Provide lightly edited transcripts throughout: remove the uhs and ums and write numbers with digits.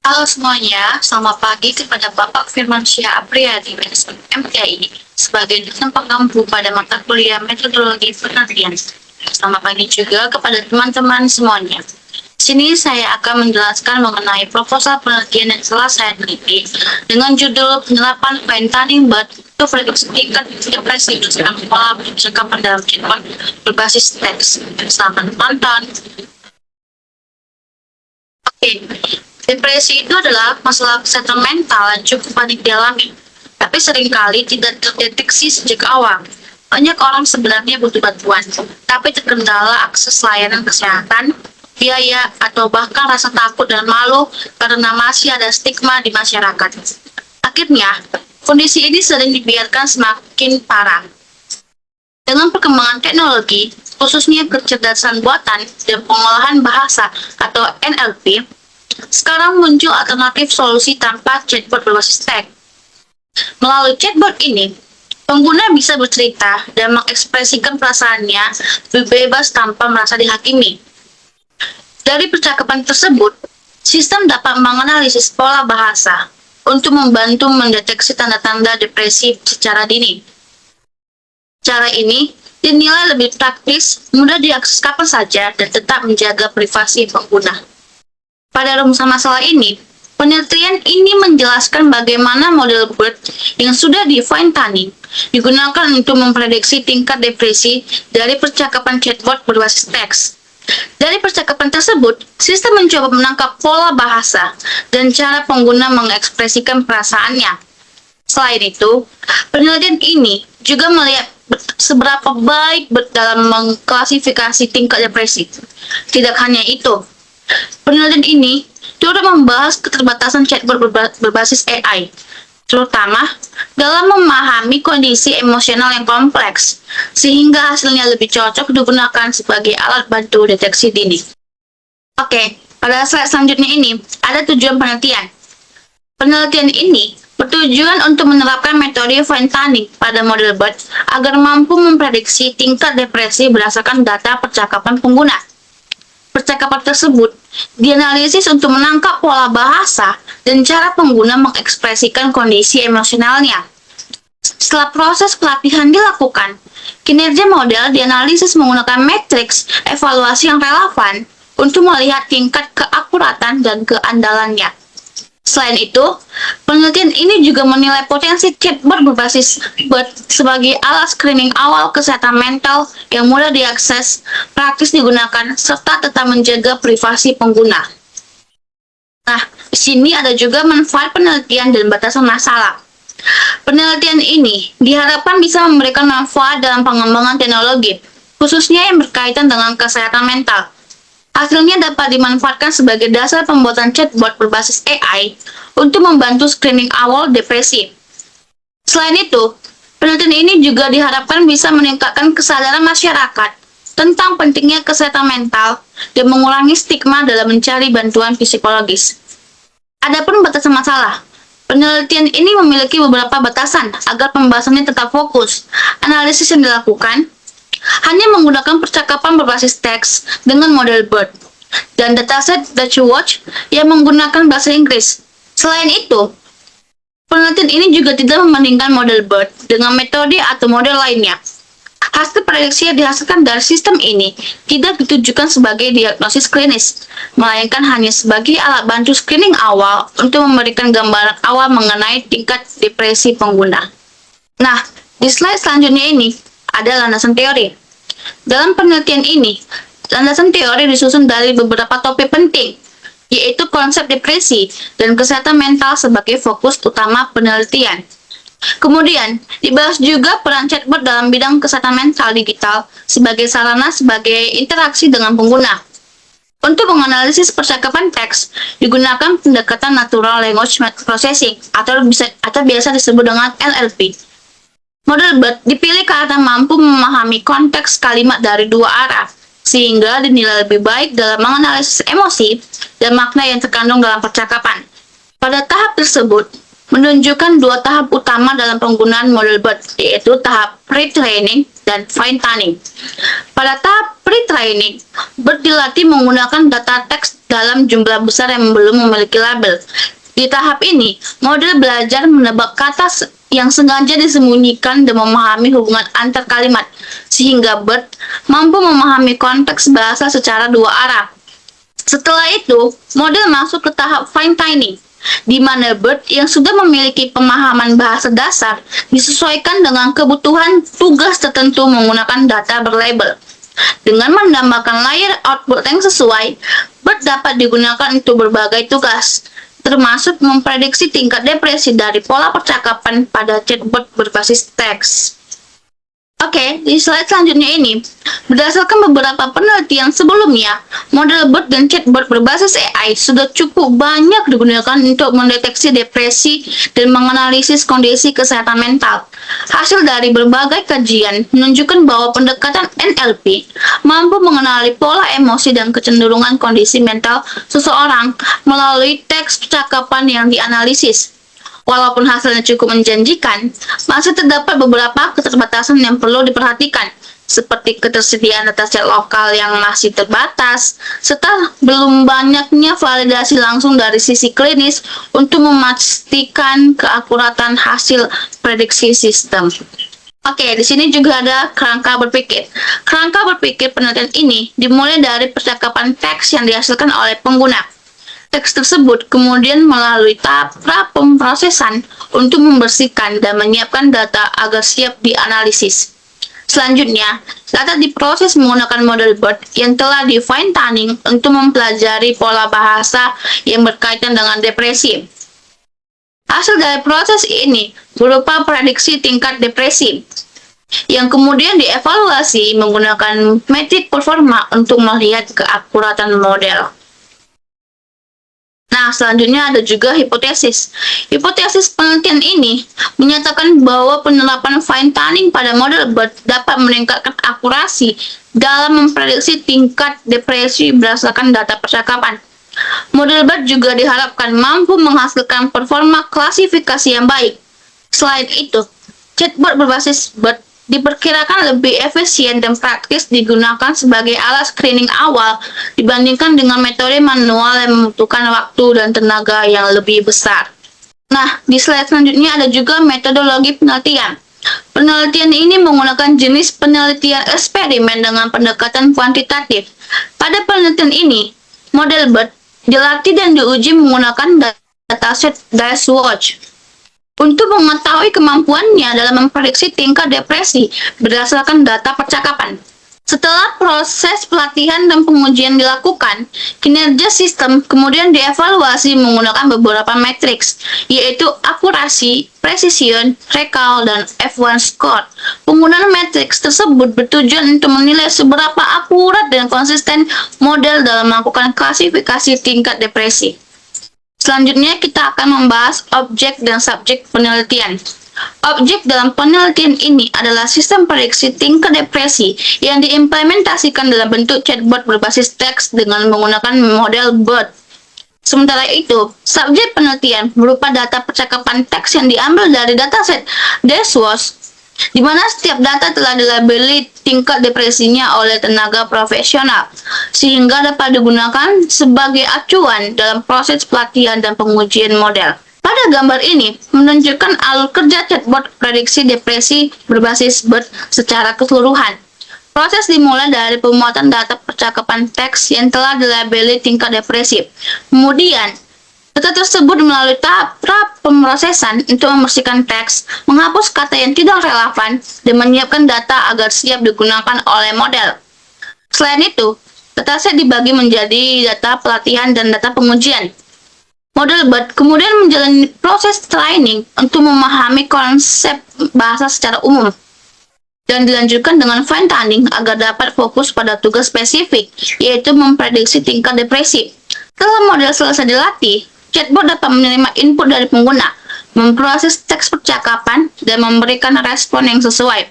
Halo semuanya, selamat pagi kepada Bapak Firmansyah Apriyadi, MTI, sebagai dosen pengampu pada mata kuliah metodologi penelitian. Selamat pagi juga kepada teman-teman semuanya. Di sini saya akan menjelaskan mengenai proposal penelitian yang telah saya teliti dengan judul penerapan fine tuning to prediksi tingkat depresi berdasarkan pola percakapan dalam chatbot berbasis teks. Selamat menonton. Oke, depresi itu adalah masalah kesehatan mental yang cukup banyak dialami, tapi seringkali tidak terdeteksi sejak awal. Banyak orang sebenarnya butuh bantuan, tapi terkendala akses layanan kesehatan, biaya, atau bahkan rasa takut dan malu karena masih ada stigma di masyarakat. Akhirnya, kondisi ini sering dibiarkan semakin parah. Dengan perkembangan teknologi, khususnya kecerdasan buatan dan pengolahan bahasa atau NLP, sekarang muncul alternatif solusi tanpa chatbot berbasis teks. Melalui chatbot ini, pengguna bisa bercerita dan mengekspresikan perasaannya lebih bebas tanpa merasa dihakimi. Dari percakapan tersebut, sistem dapat menganalisis pola bahasa untuk membantu mendeteksi tanda-tanda depresi secara dini. Cara ini dinilai lebih praktis, mudah diakses kapan saja, dan tetap menjaga privasi pengguna. Pada rumusan masalah ini, penelitian ini menjelaskan bagaimana model BERT yang sudah di fine tuning digunakan untuk memprediksi tingkat depresi dari percakapan chatbot berbasis teks. Dari percakapan tersebut, sistem mencoba menangkap pola bahasa dan cara pengguna mengekspresikan perasaannya. Selain itu, penelitian ini juga melihat seberapa baik BERT dalam mengklasifikasi tingkat depresi. Tidak hanya itu, penelitian ini turut membahas keterbatasan chatbot berbasis AI, terutama dalam memahami kondisi emosional yang kompleks, sehingga hasilnya lebih cocok digunakan sebagai alat bantu deteksi dini. Oke, pada slide selanjutnya ini, ada tujuan penelitian. Penelitian ini bertujuan untuk menerapkan metode fine tuning pada model BERT agar mampu memprediksi tingkat depresi berdasarkan data percakapan pengguna. Percakapan tersebut dianalisis untuk menangkap pola bahasa dan cara pengguna mengekspresikan kondisi emosionalnya. Setelah proses pelatihan dilakukan, kinerja model dianalisis menggunakan matriks evaluasi yang relevan untuk melihat tingkat keakuratan dan keandalannya. Selain itu, penelitian ini juga menilai potensi chatbot berbasis BERT sebagai alat screening awal kesehatan mental yang mudah diakses, praktis digunakan, serta tetap menjaga privasi pengguna. Nah, di sini ada juga manfaat penelitian dan batasan masalah. Penelitian ini diharapkan bisa memberikan manfaat dalam pengembangan teknologi, khususnya yang berkaitan dengan kesehatan mental. Hasilnya dapat dimanfaatkan sebagai dasar pembuatan chatbot berbasis AI untuk membantu screening awal depresi. Selain itu, penelitian ini juga diharapkan bisa meningkatkan kesadaran masyarakat tentang pentingnya kesehatan mental dan mengurangi stigma dalam mencari bantuan psikologis. Adapun batasan masalah, penelitian ini memiliki beberapa batasan agar pembahasannya tetap fokus. Analisis yang dilakukan hanya menggunakan percakapan berbasis teks dengan model BERT dan dataset Dutch Watch yang menggunakan bahasa Inggris. Selain itu, penelitian ini juga tidak membandingkan model BERT dengan metode atau model lainnya. Hasil prediksi yang dihasilkan dari sistem ini tidak ditujukan sebagai diagnosis klinis, melainkan hanya sebagai alat bantu screening awal untuk memberikan gambaran awal mengenai tingkat depresi pengguna. Nah, di slide selanjutnya ini ada landasan teori. Dalam penelitian ini, landasan teori disusun dari beberapa topik penting, yaitu konsep depresi dan kesehatan mental sebagai fokus utama penelitian. Kemudian, dibahas juga peran chatbot dalam bidang kesehatan mental digital sebagai sarana sebagai interaksi dengan pengguna. Untuk menganalisis percakapan teks, digunakan pendekatan Natural Language Processing atau biasa disebut dengan NLP. Model BERT dipilih karena mampu memahami konteks kalimat dari dua arah, sehingga dinilai lebih baik dalam menganalisis emosi dan makna yang terkandung dalam percakapan. Pada tahap tersebut, menunjukkan dua tahap utama dalam penggunaan model BERT, yaitu tahap pre-training dan fine tuning. Pada tahap pre-training, BERT dilatih menggunakan data teks dalam jumlah besar yang belum memiliki label. Di tahap ini, model belajar menebak kata yang sengaja disembunyikan dan memahami hubungan antar kalimat, sehingga BERT mampu memahami konteks bahasa secara dua arah. Setelah itu, model masuk ke tahap fine-tuning, di mana BERT yang sudah memiliki pemahaman bahasa dasar disesuaikan dengan kebutuhan tugas tertentu menggunakan data berlabel. Dengan menambahkan layer output yang sesuai, BERT dapat digunakan untuk berbagai tugas, termasuk memprediksi tingkat depresi dari pola percakapan pada chatbot berbasis teks. Oke, di slide selanjutnya ini, berdasarkan beberapa penelitian sebelumnya, model BERT dan chatbot berbasis AI sudah cukup banyak digunakan untuk mendeteksi depresi dan menganalisis kondisi kesehatan mental. Hasil dari berbagai kajian menunjukkan bahwa pendekatan NLP mampu mengenali pola emosi dan kecenderungan kondisi mental seseorang melalui teks percakapan yang dianalisis. Walaupun hasilnya cukup menjanjikan, masih terdapat beberapa keterbatasan yang perlu diperhatikan, seperti ketersediaan dataset lokal yang masih terbatas, serta belum banyaknya validasi langsung dari sisi klinis untuk memastikan keakuratan hasil prediksi sistem. Oke, di sini juga ada kerangka berpikir. Kerangka berpikir penelitian ini dimulai dari percakapan teks yang dihasilkan oleh pengguna. Teks tersebut kemudian melalui tahap pra-pemrosesan untuk membersihkan dan menyiapkan data agar siap dianalisis. Selanjutnya, data diproses menggunakan model BERT yang telah di fine-tuning untuk mempelajari pola bahasa yang berkaitan dengan depresi. Hasil dari proses ini berupa prediksi tingkat depresi, yang kemudian dievaluasi menggunakan metrik performa untuk melihat keakuratan model. Nah, selanjutnya ada juga hipotesis. Hipotesis penelitian ini menyatakan bahwa penerapan fine-tuning pada model BERT dapat meningkatkan akurasi dalam memprediksi tingkat depresi berdasarkan data percakapan. Model BERT juga diharapkan mampu menghasilkan performa klasifikasi yang baik. Selain itu, chatbot berbasis BERT diperkirakan lebih efisien dan praktis digunakan sebagai alat screening awal dibandingkan dengan metode manual yang membutuhkan waktu dan tenaga yang lebih besar. Nah, di slide selanjutnya ada juga metodologi penelitian. Penelitian ini menggunakan jenis penelitian eksperimen dengan pendekatan kuantitatif. Pada penelitian ini, model BERT dilatih dan diuji menggunakan dataset DiceWatch untuk mengetahui kemampuannya dalam memprediksi tingkat depresi berdasarkan data percakapan. Setelah proses pelatihan dan pengujian dilakukan, kinerja sistem kemudian dievaluasi menggunakan beberapa matriks, yaitu akurasi, precision, recall, dan F1 score. Penggunaan matriks tersebut bertujuan untuk menilai seberapa akurat dan konsisten model dalam melakukan klasifikasi tingkat depresi. Selanjutnya kita akan membahas objek dan subjek penelitian. Objek dalam penelitian ini adalah sistem prediksi tingkat depresi yang diimplementasikan dalam bentuk chatbot berbasis teks dengan menggunakan model BERT. Sementara itu, subjek penelitian berupa data percakapan teks yang diambil dari dataset DiceWatch, di mana setiap data telah dilabeli tingkat depresinya oleh tenaga profesional, sehingga dapat digunakan sebagai acuan dalam proses pelatihan dan pengujian model. Pada gambar ini menunjukkan alur kerja chatbot prediksi depresi berbasis BERT secara keseluruhan. Proses dimulai dari pemuatan data percakapan teks yang telah dilabeli tingkat depresi. Kemudian, data tersebut melalui tahap pra-pemrosesan untuk membersihkan teks, menghapus kata yang tidak relevan, dan menyiapkan data agar siap digunakan oleh model. Selain itu, dataset dibagi menjadi data pelatihan dan data pengujian. Model BERT kemudian menjalani proses training untuk memahami konsep bahasa secara umum, dan dilanjutkan dengan fine-tuning agar dapat fokus pada tugas spesifik, yaitu memprediksi tingkat depresi. Setelah model selesai dilatih, chatbot dapat menerima input dari pengguna, memproses teks percakapan, dan memberikan respon yang sesuai.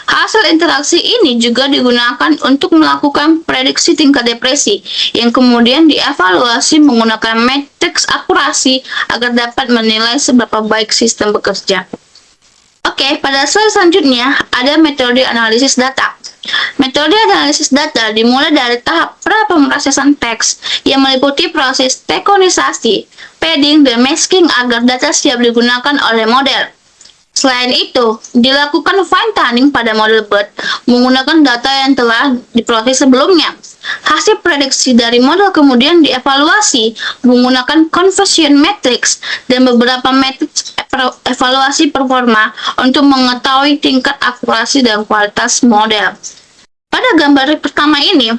Hasil interaksi ini juga digunakan untuk melakukan prediksi tingkat depresi, yang kemudian dievaluasi menggunakan matriks akurasi agar dapat menilai seberapa baik sistem bekerja. Oke, pada slide selanjutnya ada metode analisis data. Metode analisis data dimulai dari tahap pra-pemrosesan teks yang meliputi proses tektonisasi, padding, dan masking agar data siap digunakan oleh model. Selain itu, dilakukan fine-tuning pada model BERT menggunakan data yang telah diproses sebelumnya. Hasil prediksi dari model kemudian dievaluasi menggunakan conversion matrix dan beberapa matriks evaluasi performa untuk mengetahui tingkat akurasi dan kualitas model. Pada gambar pertama ini,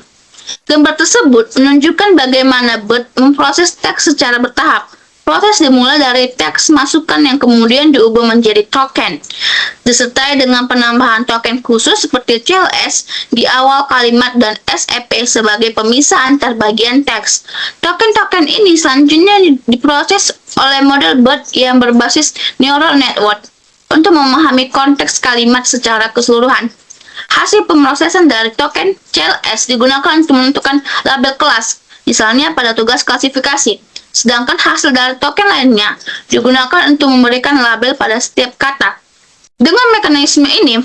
gambar tersebut menunjukkan bagaimana BERT memproses teks secara bertahap. Proses dimulai dari teks masukan yang kemudian diubah menjadi token, disertai dengan penambahan token khusus seperti CLS di awal kalimat dan SEP sebagai pemisah antar bagian teks. Token-token ini selanjutnya diproses oleh model BERT yang berbasis neural network untuk memahami konteks kalimat secara keseluruhan. Hasil pemrosesan dari token CLS digunakan untuk menentukan label kelas, misalnya pada tugas klasifikasi. Sedangkan hasil dari token lainnya digunakan untuk memberikan label pada setiap kata. Dengan mekanisme ini,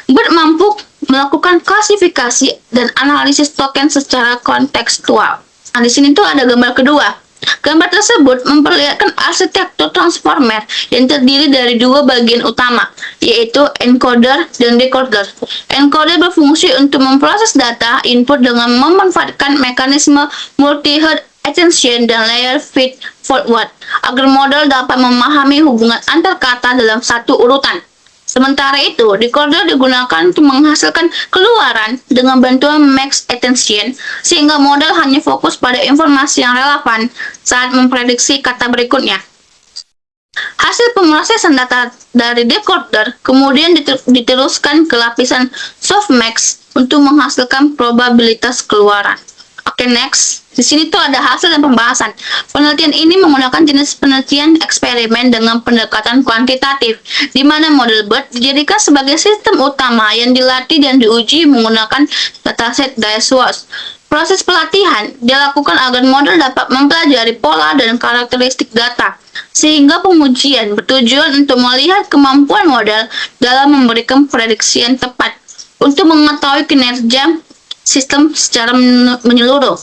BERT mampu melakukan klasifikasi dan analisis token secara kontekstual. Nah, di sini tuh ada gambar kedua. Gambar tersebut memperlihatkan arsitektur transformer yang terdiri dari dua bagian utama, yaitu encoder dan decoder. Encoder berfungsi untuk memproses data input dengan memanfaatkan mekanisme multi-head attention dan layer feed forward agar model dapat memahami hubungan antar kata dalam satu urutan. Sementara itu, decoder digunakan untuk menghasilkan keluaran dengan bantuan max attention sehingga model hanya fokus pada informasi yang relevan saat memprediksi kata berikutnya. Hasil pemrosesan data dari decoder kemudian diteruskan ke lapisan softmax untuk menghasilkan probabilitas keluaran. Oke, next. Di sini tuh ada hasil dan pembahasan. Penelitian ini menggunakan jenis penelitian eksperimen dengan pendekatan kuantitatif, di mana model BERT dijadikan sebagai sistem utama yang dilatih dan diuji menggunakan dataset Dice-Watch. Proses pelatihan dilakukan agar model dapat mempelajari pola dan karakteristik data, sehingga pengujian bertujuan untuk melihat kemampuan model dalam memberikan prediksi yang tepat untuk mengetahui kinerja sistem secara menyeluruh.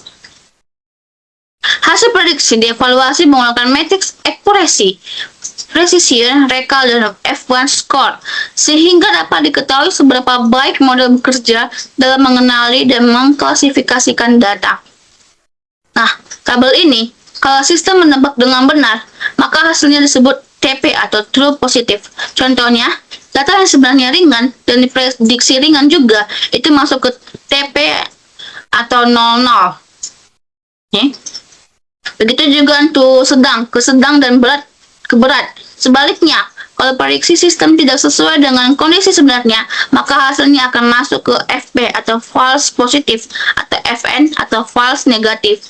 Hasil prediksi dievaluasi menggunakan matriks accuracy, precision, recall, dan F1 score, sehingga dapat diketahui seberapa baik model bekerja dalam mengenali dan mengklasifikasikan data. Nah, tabel ini, kalau sistem menebak dengan benar, maka hasilnya disebut TP atau True Positive. Contohnya, data yang sebenarnya ringan dan diprediksi ringan juga, itu masuk ke TP atau 00. Okay. Begitu juga untuk sedang, ke sedang, dan berat, ke berat. Sebaliknya, kalau prediksi sistem tidak sesuai dengan kondisi sebenarnya, maka hasilnya akan masuk ke FP atau false positive, atau FN atau false negative.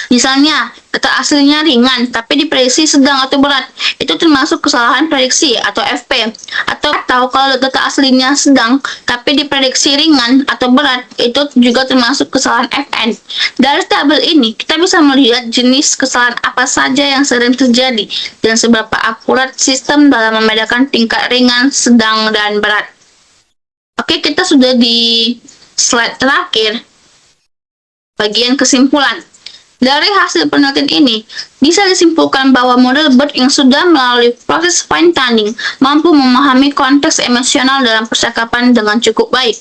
Misalnya, data aslinya ringan, tapi diprediksi sedang atau berat. Itu termasuk kesalahan prediksi atau FP. Atau kalau data aslinya sedang, tapi diprediksi ringan atau berat, itu juga termasuk kesalahan FN. Dari tabel ini, kita bisa melihat jenis kesalahan apa saja yang sering terjadi, dan seberapa akurat sistem dalam membedakan tingkat ringan, sedang, dan berat. Oke, kita sudah di slide terakhir, bagian kesimpulan. Dari hasil penelitian ini, bisa disimpulkan bahwa model BERT yang sudah melalui proses fine-tuning mampu memahami konteks emosional dalam percakapan dengan cukup baik.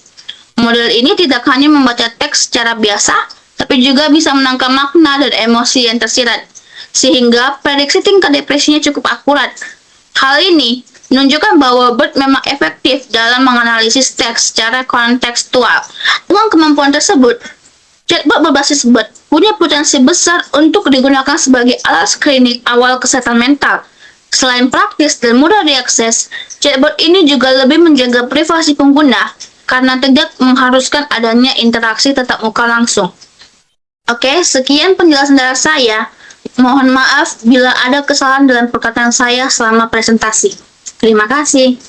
Model ini tidak hanya membaca teks secara biasa, tapi juga bisa menangkap makna dan emosi yang tersirat, sehingga prediksi tingkat depresinya cukup akurat. Hal ini menunjukkan bahwa BERT memang efektif dalam menganalisis teks secara kontekstual. Dengan kemampuan tersebut, chatbot berbasis BERT punya potensi besar untuk digunakan sebagai alat screening awal kesehatan mental. Selain praktis dan mudah diakses, chatbot ini juga lebih menjaga privasi pengguna karena tidak mengharuskan adanya interaksi tatap muka langsung. Oke, sekian penjelasan dari saya. Mohon maaf bila ada kesalahan dalam perkataan saya selama presentasi. Terima kasih.